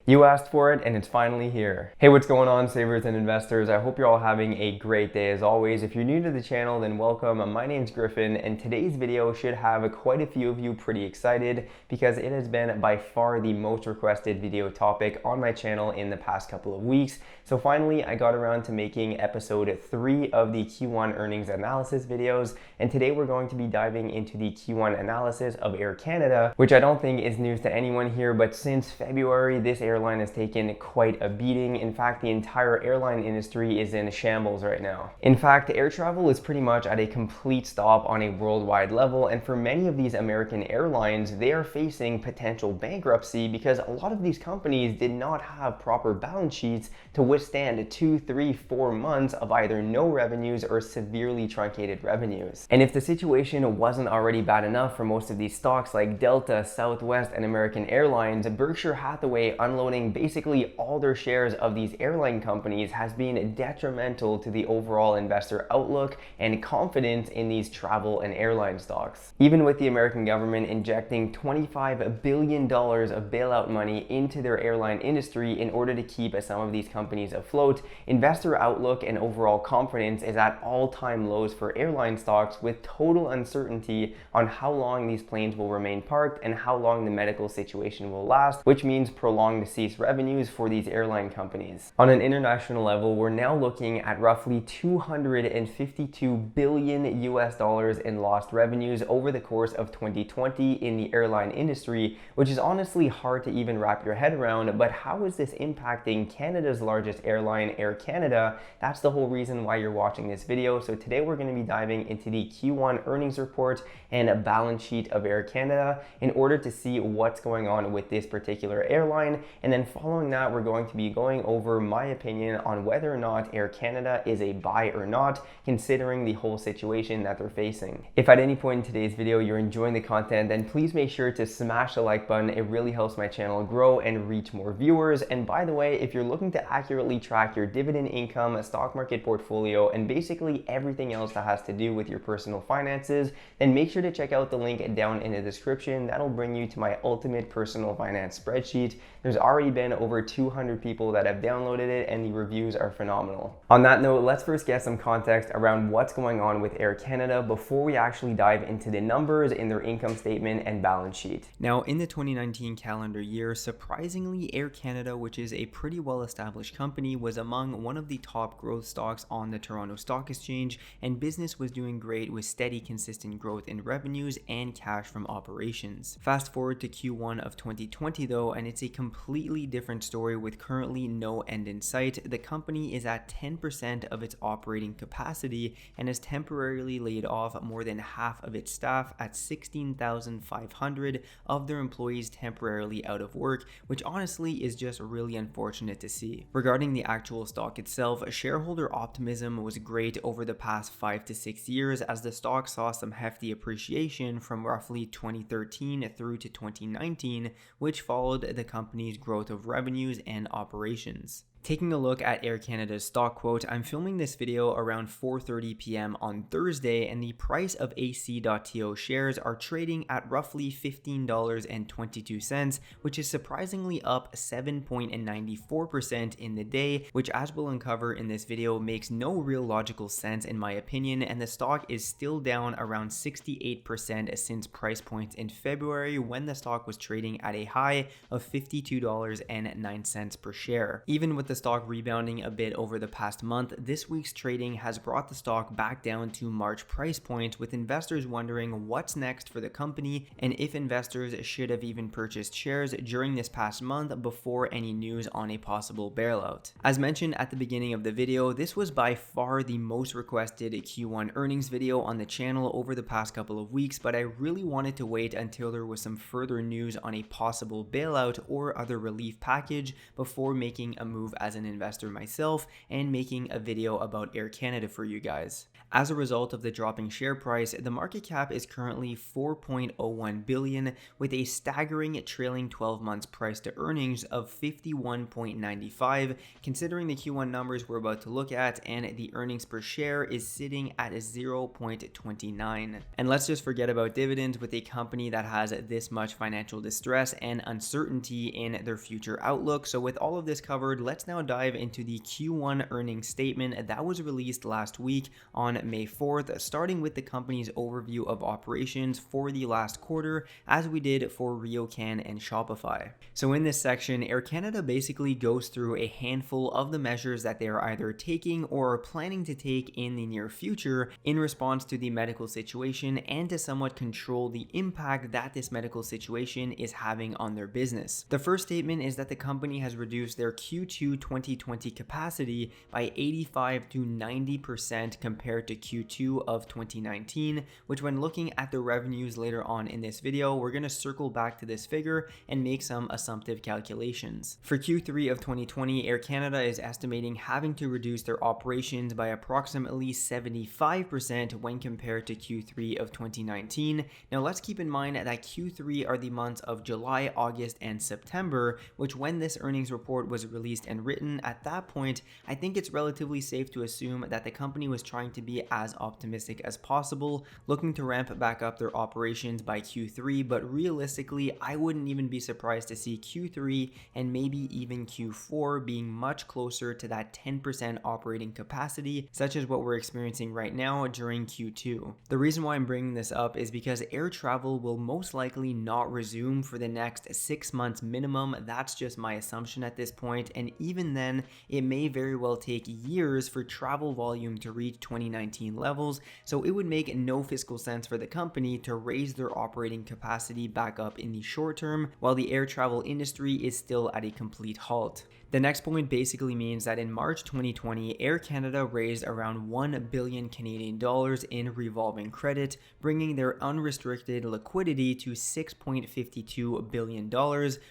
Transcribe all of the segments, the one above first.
You asked for it and it's finally here. Hey, what's going on, savers and investors? I hope you're all having a great day as always. If you're new to the channel, then welcome. My name's Griffin and today's video should have quite a few of you pretty excited because it has been by far the most requested video topic on my channel in the past couple of weeks. So finally, I got around to making episode 3 of the Q1 earnings analysis videos, and today we're going to be diving into the Q1 analysis of Air Canada, which I don't think is news to anyone here, but since February, this airline has taken quite a beating. In fact, the entire airline industry is in shambles right now. In fact, air travel is pretty much at a complete stop on a worldwide level, and for many of these American airlines, they are facing potential bankruptcy because a lot of these companies did not have proper balance sheets to withstand 2, 3, 4 months of either no revenues or severely truncated revenues. And if the situation wasn't already bad enough for most of these stocks like Delta, Southwest, and American Airlines, Berkshire Hathaway unloading basically all their shares of these airline companies has been detrimental to the overall investor outlook and confidence in these travel and airline stocks. Even with the American government injecting $25 billion of bailout money into their airline industry in order to keep some of these companies afloat, investor outlook and overall confidence is at all-time lows for airline stocks, with total uncertainty on how long these planes will remain parked and how long the medical situation will last, which means prolonged cease revenues for these airline companies. On an international level, we're now looking at roughly $252 billion in lost revenues over the course of 2020 in the airline industry, which is honestly hard to even wrap your head around. But how is this impacting Canada's largest airline, Air Canada? That's the whole reason why you're watching this video. So today we're going to be diving into the Q1 earnings report and a balance sheet of Air Canada in order to see what's going on with this particular airline. And then following that, we're going to be going over my opinion on whether or not Air Canada is a buy or not, considering the whole situation that they're facing. If at any point in today's video you're enjoying the content, then please make sure to smash the like button. It really helps my channel grow and reach more viewers. And by the way, if you're looking to accurately track your dividend income, a stock market portfolio, and basically everything else that has to do with your personal finances, then make sure to check out the link down in the description. That'll bring you to my ultimate personal finance spreadsheet. There's already been over 200 people that have downloaded it and the reviews are phenomenal. On that note, let's first get some context around what's going on with Air Canada before we actually dive into the numbers in their income statement and balance sheet. Now, in the 2019 calendar year, surprisingly, Air Canada, which is a pretty well-established company, was among one of the top growth stocks on the Toronto Stock Exchange, and business was doing great with steady, consistent growth in revenues and cash from operations. Fast forward to Q1 of 2020 though, and it's a completely different story with currently no end in sight. The company is at 10% of its operating capacity and has temporarily laid off more than half of its staff, at 16,500 of their employees temporarily out of work, which honestly is just really unfortunate to see. Regarding the actual stock itself, shareholder optimism was great over the past 5 to 6 years as the stock saw some hefty appreciation from roughly 2013 through to 2019, which followed the company's growth of revenues and operations. Taking a look at Air Canada's stock quote, I'm filming this video around 4:30 p.m. on Thursday, and the price of AC.to shares are trading at roughly $15.22, which is surprisingly up 7.94% in the day, which, as we'll uncover in this video, makes no real logical sense in my opinion, and the stock is still down around 68% since price points in February when the stock was trading at a high of $52.09 per share. Even with the stock rebounding a bit over the past month, this week's trading has brought the stock back down to March price points, with investors wondering what's next for the company and if investors should have even purchased shares during this past month before any news on a possible bailout. As mentioned at the beginning of the video, this was by far the most requested Q1 earnings video on the channel over the past couple of weeks, but I really wanted to wait until there was some further news on a possible bailout or other relief package before making a move as an investor myself and making a video about Air Canada for you guys. As a result of the dropping share price, the market cap is currently $4.01 billion with a staggering trailing 12 months price to earnings of 51.95, considering the Q1 numbers we're about to look at, and the earnings per share is sitting at 0.29. And let's just forget about dividends with a company that has this much financial distress and uncertainty in their future outlook. So with all of this covered, let's now dive into the Q1 earnings statement that was released last week on May 4th, starting with the company's overview of operations for the last quarter, as we did for RioCan and Shopify. So in this section, Air Canada basically goes through a handful of the measures that they are either taking or are planning to take in the near future in response to the medical situation and to somewhat control the impact that this medical situation is having on their business. The first statement is that the company has reduced their Q2 2020 capacity by 85 to 90% compared to Q2 of 2019, which when looking at the revenues later on in this video, we're going to circle back to this figure and make some assumptive calculations. For Q3 of 2020, Air Canada is estimating having to reduce their operations by approximately 75% when compared to Q3 of 2019. Now let's keep in mind that Q3 are the months of July, August, and September, which when this earnings report was released and written, at that point, I think it's relatively safe to assume that the company was trying to be as optimistic as possible, looking to ramp back up their operations by Q3, but realistically, I wouldn't even be surprised to see Q3 and maybe even Q4 being much closer to that 10% operating capacity, such as what we're experiencing right now during Q2. The reason why I'm bringing this up is because air travel will most likely not resume for the next 6 months minimum. That's just my assumption at this point, and even then, it may very well take years for travel volume to reach 2019 levels, so it would make no fiscal sense for the company to raise their operating capacity back up in the short term while the air travel industry is still at a complete halt. The next point basically means that in March 2020, Air Canada raised around 1 billion Canadian dollars in revolving credit, bringing their unrestricted liquidity to $6.52 billion,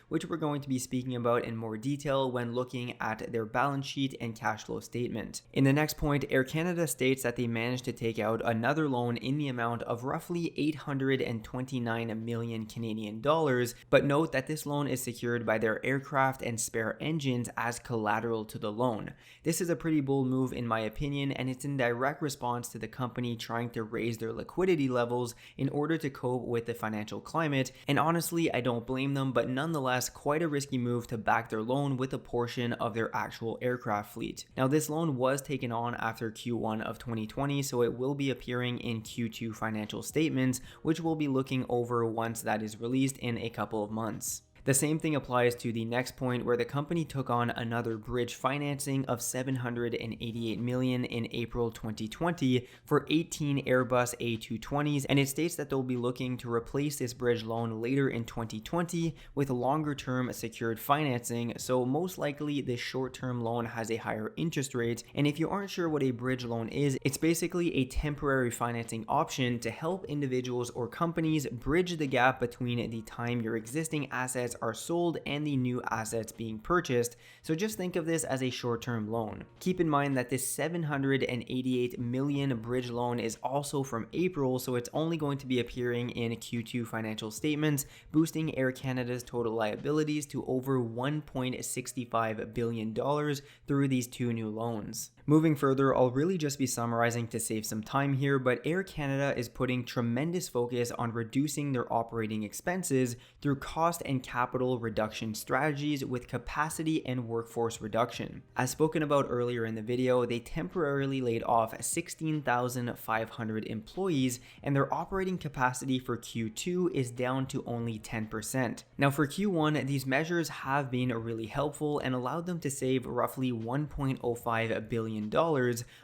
which we're going to be speaking about in more detail when looking at their balance sheet and cash flow statement. In the next point, Air Canada states that they managed to take out another loan in the amount of roughly 829 million Canadian dollars, but note that this loan is secured by their aircraft and spare engines as collateral to the loan. This is a pretty bold move in my opinion, and it's in direct response to the company trying to raise their liquidity levels in order to cope with the financial climate, and honestly I don't blame them, but nonetheless quite a risky move to back their loan with a portion of their actual aircraft fleet. Now this loan was taken on after Q1 of 2020, so it will be appearing in Q2 financial statements, which we'll be looking over once that is released in a couple of months. The same thing applies to the next point where the company took on another bridge financing of $788 million in April 2020 for 18 Airbus A220s, and it states that they'll be looking to replace this bridge loan later in 2020 with longer term secured financing, so most likely this short-term loan has a higher interest rate, and if you aren't sure what a bridge loan is, it's basically a temporary financing option to help individuals or companies bridge the gap between the time your existing assets are sold and the new assets being purchased, so just think of this as a short-term loan. Keep in mind that this $788 million bridge loan is also from April, so it's only going to be appearing in Q2 financial statements, boosting Air Canada's total liabilities to over $1.65 billion through these two new loans. Moving further, I'll really just be summarizing to save some time here, but Air Canada is putting tremendous focus on reducing their operating expenses through cost and capital reduction strategies with capacity and workforce reduction. As spoken about earlier in the video, they temporarily laid off 16,500 employees, and their operating capacity for Q2 is down to only 10%. Now for Q1, these measures have been really helpful and allowed them to save roughly $1.05 billion,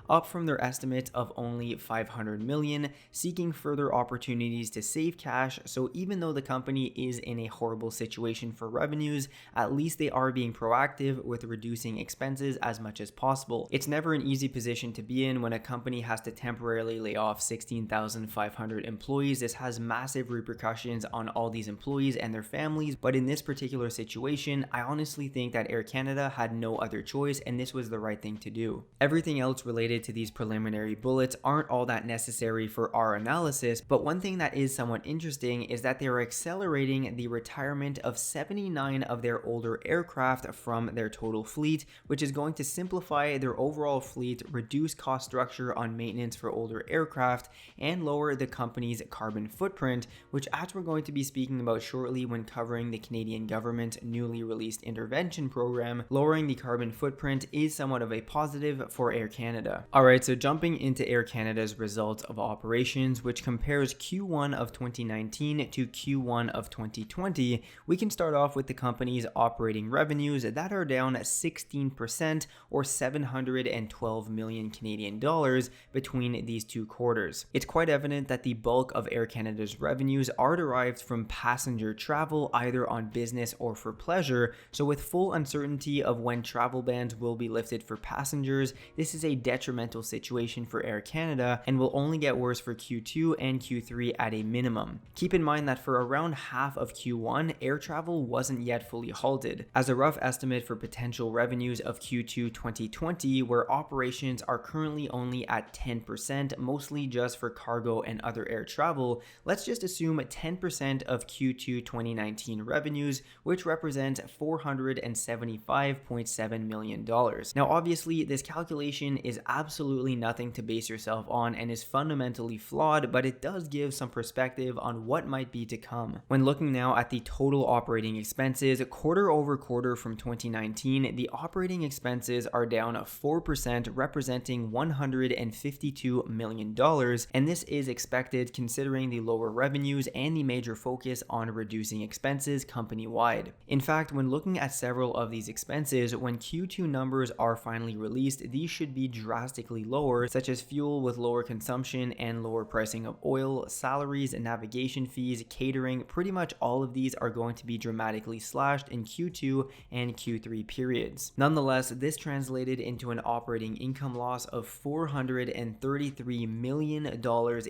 up from their estimate of only $500 million, seeking further opportunities to save cash. So even though the company is in a horrible situation situation for revenues, at least they are being proactive with reducing expenses as much as possible. It's never an easy position to be in when a company has to temporarily lay off 16,500 employees. This has massive repercussions on all these employees and their families, but in this particular situation, I honestly think that Air Canada had no other choice and this was the right thing to do. Everything else related to these preliminary bullets aren't all that necessary for our analysis, but one thing that is somewhat interesting is that they are accelerating the retirement of 79 of their older aircraft from their total fleet, which is going to simplify their overall fleet, reduce cost structure on maintenance for older aircraft, and lower the company's carbon footprint, which as we're going to be speaking about shortly when covering the Canadian government's newly released intervention program, lowering the carbon footprint is somewhat of a positive for Air Canada. Alright, so jumping into Air Canada's results of operations, which compares Q1 of 2019 to Q1 of 2020, we can start off with the company's operating revenues that are down 16% or 712 million Canadian dollars between these two quarters. It's quite evident that the bulk of Air Canada's revenues are derived from passenger travel, either on business or for pleasure, so with full uncertainty of when travel bans will be lifted for passengers, this is a detrimental situation for Air Canada and will only get worse for Q2 and Q3 at a minimum. Keep in mind that for around half of Q1, air travel wasn't yet fully halted. As a rough estimate for potential revenues of Q2 2020, where operations are currently only at 10%, mostly just for cargo and other air travel, let's just assume 10% of Q2 2019 revenues, which represents $475.7 million. Now obviously this calculation is absolutely nothing to base yourself on and is fundamentally flawed, but it does give some perspective on what might be to come. When looking now at the total operating expenses, quarter over quarter from 2019, the operating expenses are down 4%, representing $152 million, and this is expected considering the lower revenues and the major focus on reducing expenses company-wide. In fact, when looking at several of these expenses, when Q2 numbers are finally released, these should be drastically lower, such as fuel with lower consumption and lower pricing of oil, salaries and navigation fees, catering. Pretty much all of these are going to be dramatically slashed in Q2 and Q3 periods. Nonetheless, this translated into an operating income loss of $433 million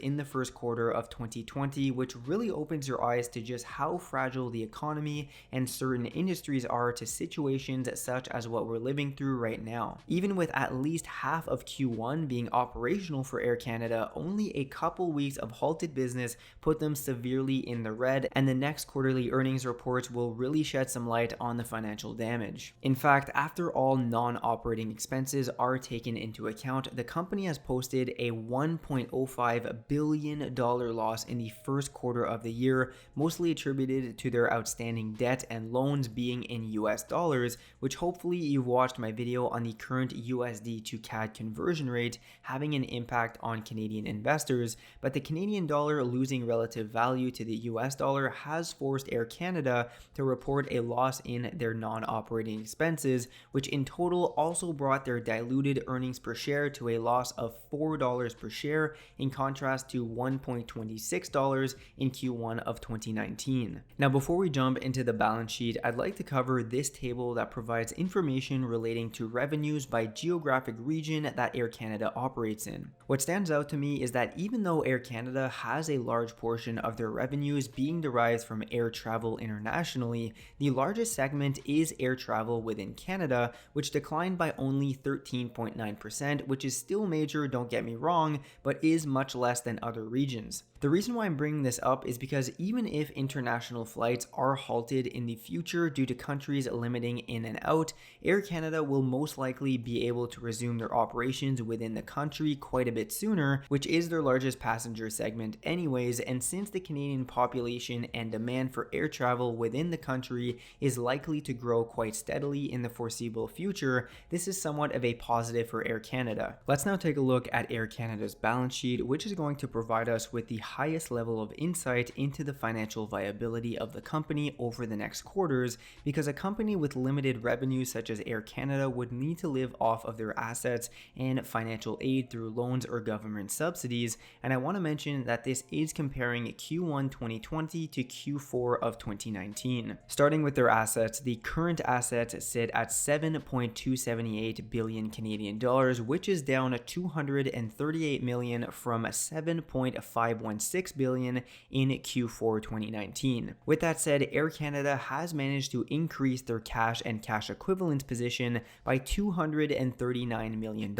in the first quarter of 2020, which really opens your eyes to just how fragile the economy and certain industries are to situations such as what we're living through right now. Even with at least half of Q1 being operational for Air Canada, only a couple weeks of halted business put them severely in the red, and the next quarterly earnings reports will really shed some light on the financial damage. In fact, after all non-operating expenses are taken into account, the company has posted a $1.05 billion loss in the first quarter of the year, mostly attributed to their outstanding debt and loans being in US dollars, which hopefully you've watched my video on the current USD to CAD conversion rate having an impact on Canadian investors, but the Canadian dollar losing relative value to the US dollar has forced Air Canada to report a loss in their non-operating expenses, which in total also brought their diluted earnings per share to a loss of $4 per share, in contrast to $1.26 in Q1 of 2019. Now before we jump into the balance sheet, I'd like to cover this table that provides information relating to revenues by geographic region that Air Canada operates in. What stands out to me is that even though Air Canada has a large portion of their revenues being derived from air travel internationally, the largest segment is air travel within Canada, which declined by only 13.9%, which is still major, don't get me wrong, but is much less than other regions. The reason why I'm bringing this up is because even if international flights are halted in the future due to countries limiting in and out, Air Canada will most likely be able to resume their operations within the country quite a bit sooner, which is their largest passenger segment anyways, and since the Canadian population and demand for air travel within the country is likely to grow quite steadily in the foreseeable future, this is somewhat of a positive for Air Canada. Let's now take a look at Air Canada's balance sheet, which is going to provide us with the highest level of insight into the financial viability of the company over the next quarters, because a company with limited revenues such as Air Canada would need to live off of their assets and financial aid through loans or government subsidies, and I want to mention that this is comparing Q1 2020 to Q4 of 2019. 2019. Starting with their assets, the current assets sit at 7.278 billion Canadian dollars, which is down 238 million from 7.516 billion in Q4 2019. With that said, Air Canada has managed to increase their cash and cash equivalents position by $239 million,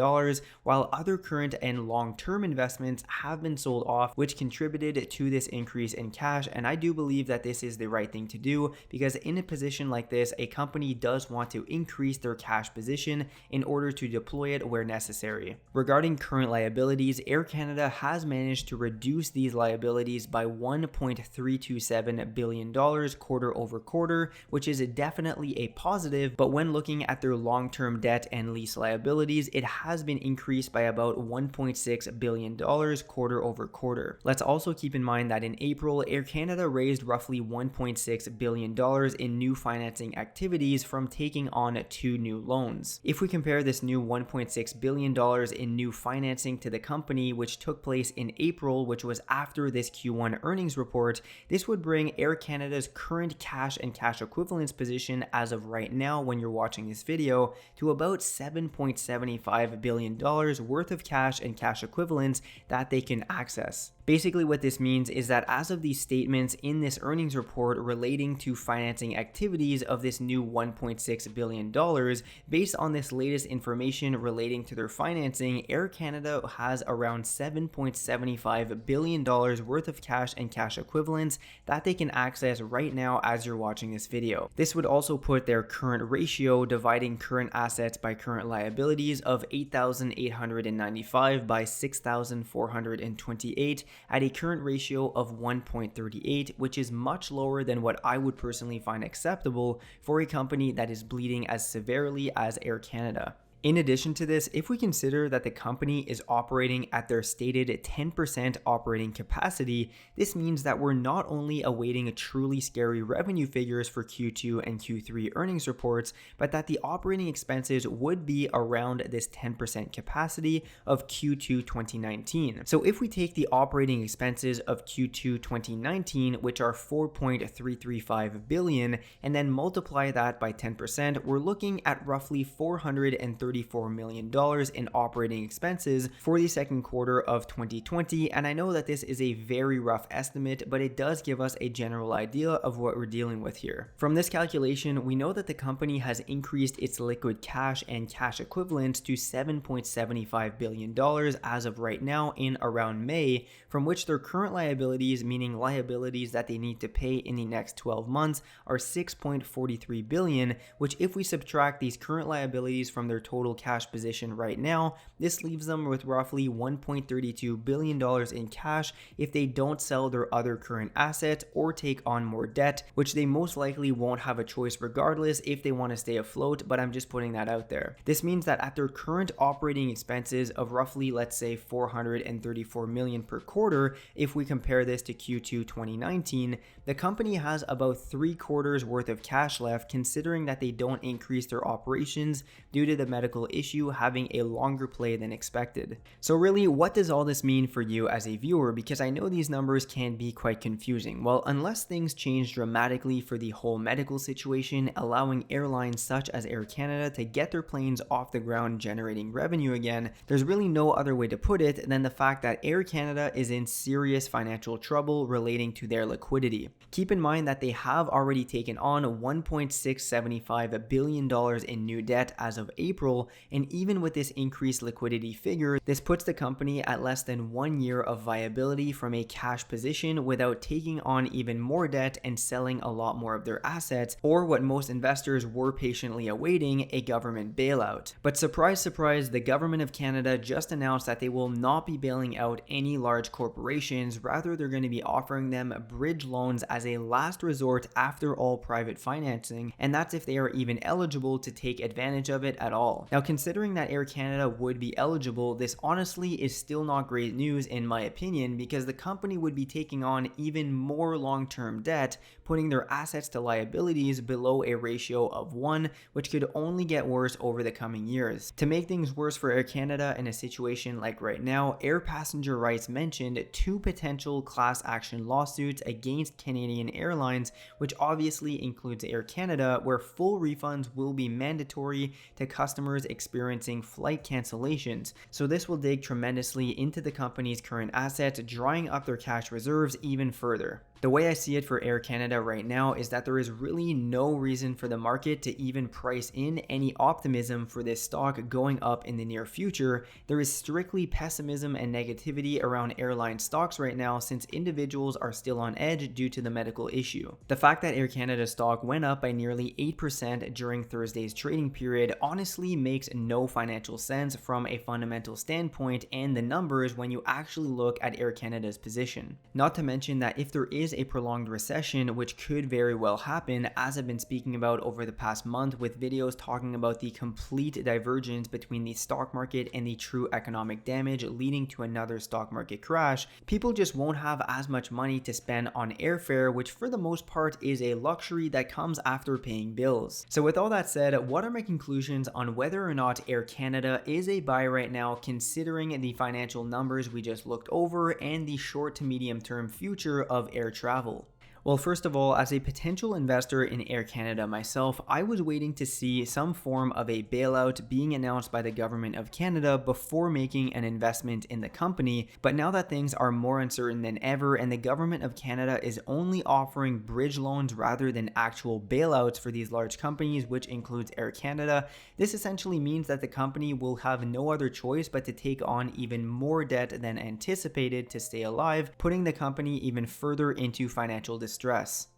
while other current and long-term investments have been sold off, which contributed to this increase in cash. And I do believe that this is the right thing to do, because in a position like this, a company does want to increase their cash position in order to deploy it where necessary. Regarding current liabilities, Air Canada has managed to reduce these liabilities by $1.327 billion quarter over quarter, which is definitely a positive, but when looking at their long-term debt and lease liabilities, it has been increased by about $1.6 billion quarter over quarter. Let's also keep in mind that in April, Air Canada raised roughly $1.6 billion in new financing activities from taking on 2 new loans. If we compare this new $1.6 billion in new financing to the company, which took place in April, which was after this Q1 earnings report, this would bring Air Canada's current cash and cash equivalents position as of right now when you're watching this video to about $7.75 billion worth of cash and cash equivalents that they can access. Basically, what this means is that as of these statements in this earnings report relating to financing activities of this new $1.6 billion, based on this latest information relating to their financing, Air Canada has around $7.75 billion worth of cash and cash equivalents that they can access right now as you're watching this video. This would also put their current ratio dividing current assets by current liabilities of 8,895 by 6,428 at a current ratio of 1.38, which is much lower than what I would personally find acceptable for a company that is bleeding as severely as Air Canada. In addition to this, if we consider that the company is operating at their stated 10% operating capacity, this means that we're not only awaiting truly scary revenue figures for Q2 and Q3 earnings reports, but that the operating expenses would be around this 10% capacity of Q2 2019. So if we take the operating expenses of Q2 2019, which are 4.335 billion, and then multiply that by 10%, we're looking at roughly $434 million in operating expenses for the second quarter of 2020. And I know that this is a very rough estimate, but it does give us a general idea of what we're dealing with here. From this calculation, we know that the company has increased its liquid cash and cash equivalents to $7.75 billion as of right now in around May, from which their current liabilities, meaning liabilities that they need to pay in the next 12 months, are $6.43 billion, which if we subtract these current liabilities from their total cash position right now, this leaves them with roughly $1.32 billion in cash if they don't sell their other current assets or take on more debt, which they most likely won't have a choice regardless if they want to stay afloat, but I'm just putting that out there. This means that at their current operating expenses of roughly, let's say, $434 million per quarter, if we compare this to Q2 2019, the company has about 3 quarters worth of cash left, considering that they don't increase their operations due to the medical issue having a longer play than expected. So really, what does all this mean for you as a viewer? Because I know these numbers can be quite confusing. Well, unless things change dramatically for the whole medical situation, allowing airlines such as Air Canada to get their planes off the ground generating revenue again, there's really no other way to put it than the fact that Air Canada is in serious financial trouble relating to their liquidity. Keep in mind that they have already taken on $1.675 billion in new debt as of April, and even with this increased liquidity figure, this puts the company at less than 1 year of viability from a cash position without taking on even more debt and selling a lot more of their assets, or what most investors were patiently awaiting, a government bailout. But surprise, surprise, the government of Canada just announced that they will not be bailing out any large corporations. Rather, they're going to be offering them bridge loans as a last resort after all private financing, and that's if they are even eligible to take advantage of it at all. well. Now, considering that Air Canada would be eligible, this honestly is still not great news in my opinion, because the company would be taking on even more long-term debt, putting their assets to liabilities below a ratio of 1, which could only get worse over the coming years. To make things worse for Air Canada in a situation like right now, Air Passenger Rights mentioned 2 potential class action lawsuits against Canadian airlines, which obviously includes Air Canada, where full refunds will be mandatory to customers experiencing flight cancellations. So this will dig tremendously into the company's current assets, drying up their cash reserves even further. The way I see it for Air Canada right now is that there is really no reason for the market to even price in any optimism for this stock going up in the near future. There is strictly pessimism and negativity around airline stocks right now, since individuals are still on edge due to the medical issue. The fact that Air Canada stock went up by nearly 8% during Thursday's trading period honestly makes no financial sense from a fundamental standpoint and the numbers when you actually look at Air Canada's position. Not to mention that if there is a prolonged recession, which could very well happen, as I've been speaking about over the past month with videos talking about the complete divergence between the stock market and the true economic damage leading to another stock market crash, people just won't have as much money to spend on airfare, which for the most part is a luxury that comes after paying bills. So with all that said, what are my conclusions on whether or not Air Canada is a buy right now, considering the financial numbers we just looked over and the short to medium term future of air travel? Well, first of all, as a potential investor in Air Canada myself, I was waiting to see some form of a bailout being announced by the government of Canada before making an investment in the company. But now that things are more uncertain than ever and the government of Canada is only offering bridge loans rather than actual bailouts for these large companies, which includes Air Canada, this essentially means that the company will have no other choice but to take on even more debt than anticipated to stay alive, putting the company even further into financial distress.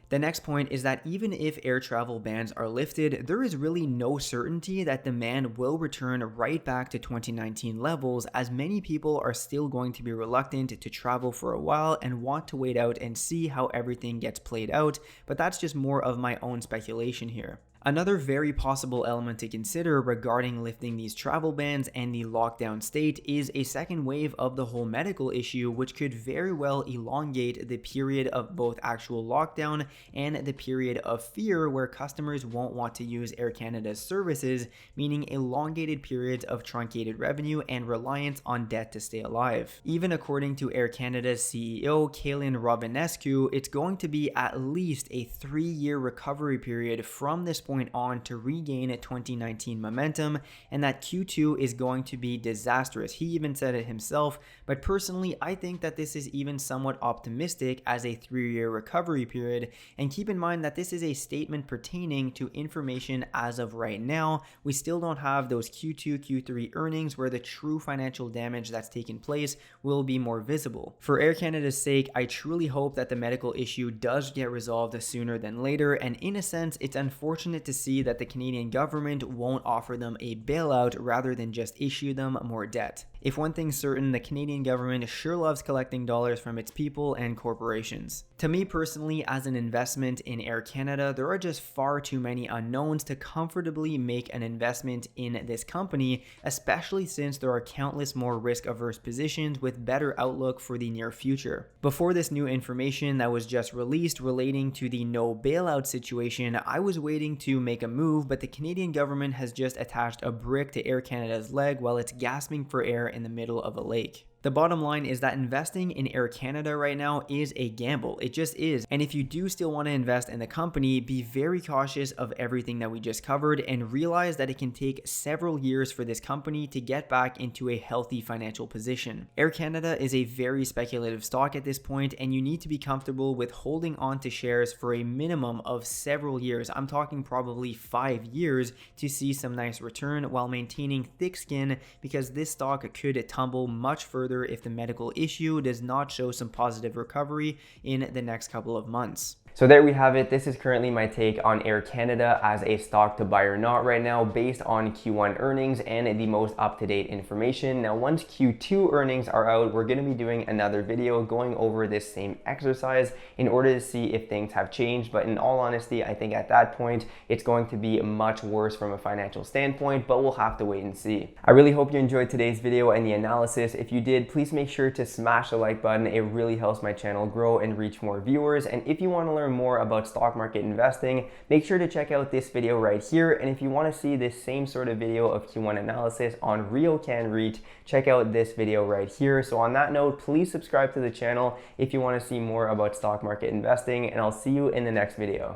The next point is that even if air travel bans are lifted, there is really no certainty that demand will return right back to 2019 levels, as many people are still going to be reluctant to travel for a while and want to wait out and see how everything gets played out, but that's just more of my own speculation here. Another very possible element to consider regarding lifting these travel bans and the lockdown state is a second wave of the whole medical issue, which could very well elongate the period of both actual lockdown and the period of fear where customers won't want to use Air Canada's services, meaning elongated periods of truncated revenue and reliance on debt to stay alive. Even according to Air Canada's CEO, Calin Rovinescu, it's going to be at least a 3-year recovery period from this point on to regain 2019 momentum, and that Q2 is going to be disastrous. He even said it himself, but personally I think that this is even somewhat optimistic as a 3-year recovery period, and keep in mind that this is a statement pertaining to information as of right now. We still don't have those Q2, Q3 earnings where the true financial damage that's taken place will be more visible. For Air Canada's sake, I truly hope that the medical issue does get resolved sooner than later, and in a sense it's unfortunate to see that the Canadian government won't offer them a bailout rather than just issue them more debt. If one thing's certain, the Canadian government sure loves collecting dollars from its people and corporations. To me personally, as an investment in Air Canada, there are just far too many unknowns to comfortably make an investment in this company, especially since there are countless more risk-averse positions with better outlook for the near future. Before this new information that was just released relating to the no bailout situation, I was waiting to make a move, but the Canadian government has just attached a brick to Air Canada's leg while it's gasping for air in the middle of a lake. The bottom line is that investing in Air Canada right now is a gamble. It just is. And if you do still want to invest in the company, be very cautious of everything that we just covered and realize that it can take several years for this company to get back into a healthy financial position. Air Canada is a very speculative stock at this point, and you need to be comfortable with holding on to shares for a minimum of several years. I'm talking probably 5 years to see some nice return while maintaining thick skin, because this stock could tumble much further if the medical issue does not show some positive recovery in the next couple of months. So there we have it. This is currently my take on Air Canada as a stock to buy or not right now based on Q1 earnings and the most up-to-date information. Now, once Q2 earnings are out, we're going to be doing another video going over this same exercise in order to see if things have changed. But in all honesty, I think at that point, it's going to be much worse from a financial standpoint, but we'll have to wait and see. I really hope you enjoyed today's video and the analysis. If you did, please make sure to smash the like button. It really helps my channel grow and reach more viewers. And if you want to learn more about stock market investing, make sure to check out this video right here. And if you want to see this same sort of video of Q1 analysis on RioCan REIT, check out this video right here. So on that note, please subscribe to the channel if you want to see more about stock market investing, and I'll see you in the next video.